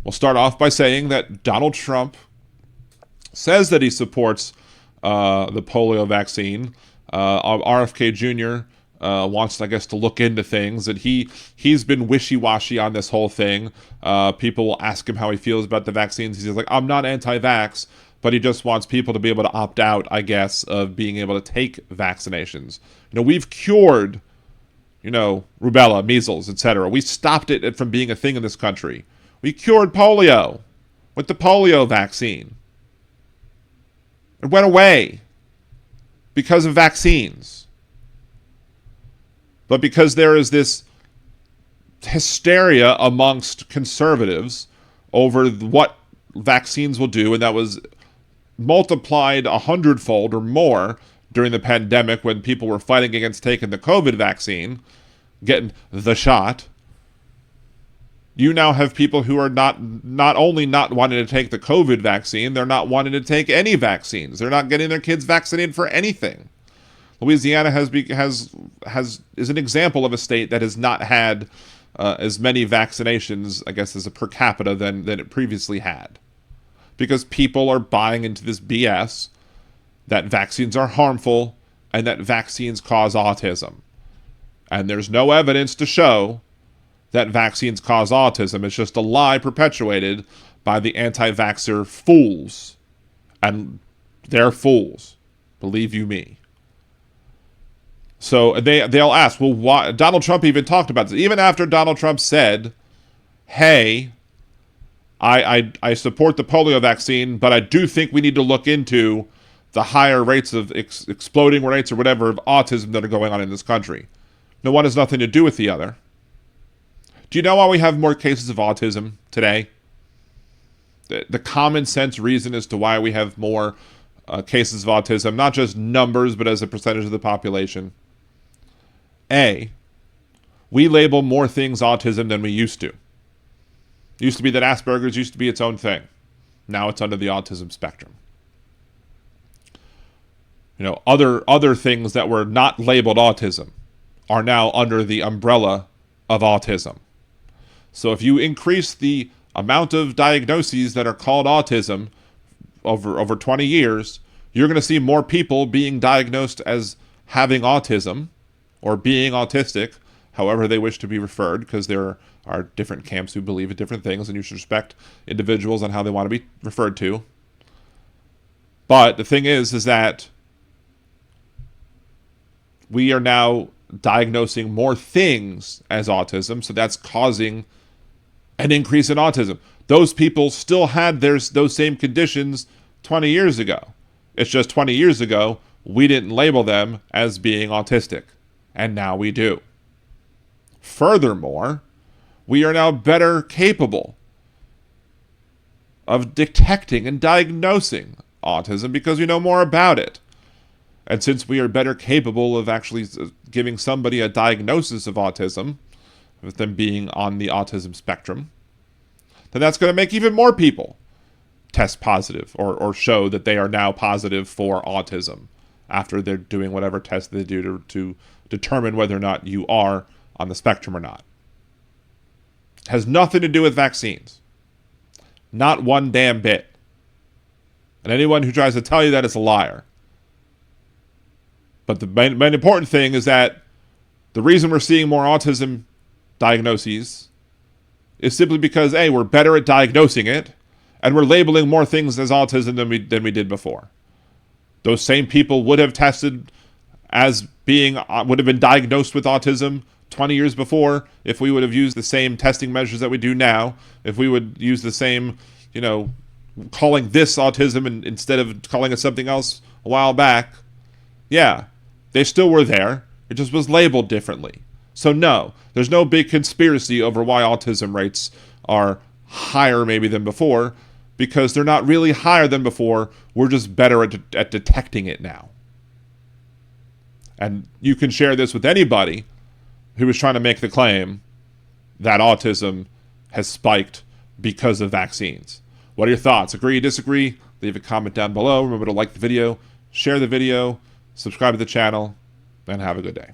We'll start off by saying that Donald Trump says that he supports the polio vaccine. RFK Jr. Wants, I guess, to look into things, and he's been wishy-washy on this whole thing. People will ask him how he feels about the vaccines. He's like, I'm not anti-vax, but he just wants people to be able to opt out, I guess, of being able to take vaccinations. We've cured, rubella, measles, etc. We stopped it from being a thing in this country. We cured polio with the polio vaccine. It went away because of vaccines. But because there is this hysteria amongst conservatives over what vaccines will do, and that was multiplied 100-fold or more during the pandemic when people were fighting against taking the COVID vaccine, getting the shot. You now have people who are not only not wanting to take the COVID vaccine, they're not wanting to take any vaccines. They're not getting their kids vaccinated for anything. Louisiana is an example of a state that has not had as many vaccinations, I guess, as a per capita than it previously had. Because people are buying into this BS that vaccines are harmful and that vaccines cause autism. And there's no evidence to show that vaccines cause autism. It's just a lie perpetuated by the anti-vaxxer fools. And they're fools. Believe you me. So they'll ask, well, why? Donald Trump even talked about this. Even after Donald Trump said, hey, I support the polio vaccine, but I do think we need to look into the higher rates of exploding rates or whatever of autism that are going on in this country. No, one has nothing to do with the other. Do you know why we have more cases of autism today? The common sense reason as to why we have more cases of autism, not just numbers, but as a percentage of the population. A, we label more things autism than we used to. It used to be that Asperger's used to be its own thing. Now it's under the autism spectrum. Other things that were not labeled autism are now under the umbrella of autism. So if you increase the amount of diagnoses that are called autism over 20 years, you're going to see more people being diagnosed as having autism or being autistic, however they wish to be referred, because there are different camps who believe in different things, and you should respect individuals on how they want to be referred to. But the thing is that we are now diagnosing more things as autism, so that's causing an increase in autism. Those people still had those same conditions 20 years ago. It's just 20 years ago, we didn't label them as being autistic, and now we do. Furthermore, we are now better capable of detecting and diagnosing autism because we know more about it. And since we are better capable of actually giving somebody a diagnosis of autism, with them being on the autism spectrum, then that's going to make even more people test positive or show that they are now positive for autism after they're doing whatever test they do to determine whether or not you are on the spectrum or not. It has nothing to do with vaccines. Not one damn bit. And anyone who tries to tell you that is a liar. But the main important thing is that the reason we're seeing more autism diagnoses is simply because, A, we're better at diagnosing it, and we're labeling more things as autism than we did before. Those same people would have tested as would have been diagnosed with autism 20 years before if we would have used the same testing measures that we do now, if we would use the same, calling this autism instead of calling it something else a while back. Yeah, they still were there. It just was labeled differently. So no, there's no big conspiracy over why autism rates are higher maybe than before, because they're not really higher than before. We're just better at detecting it now. And you can share this with anybody who is trying to make the claim that autism has spiked because of vaccines. What are your thoughts? Agree, disagree? Leave a comment down below. Remember to like the video, share the video, subscribe to the channel, and have a good day.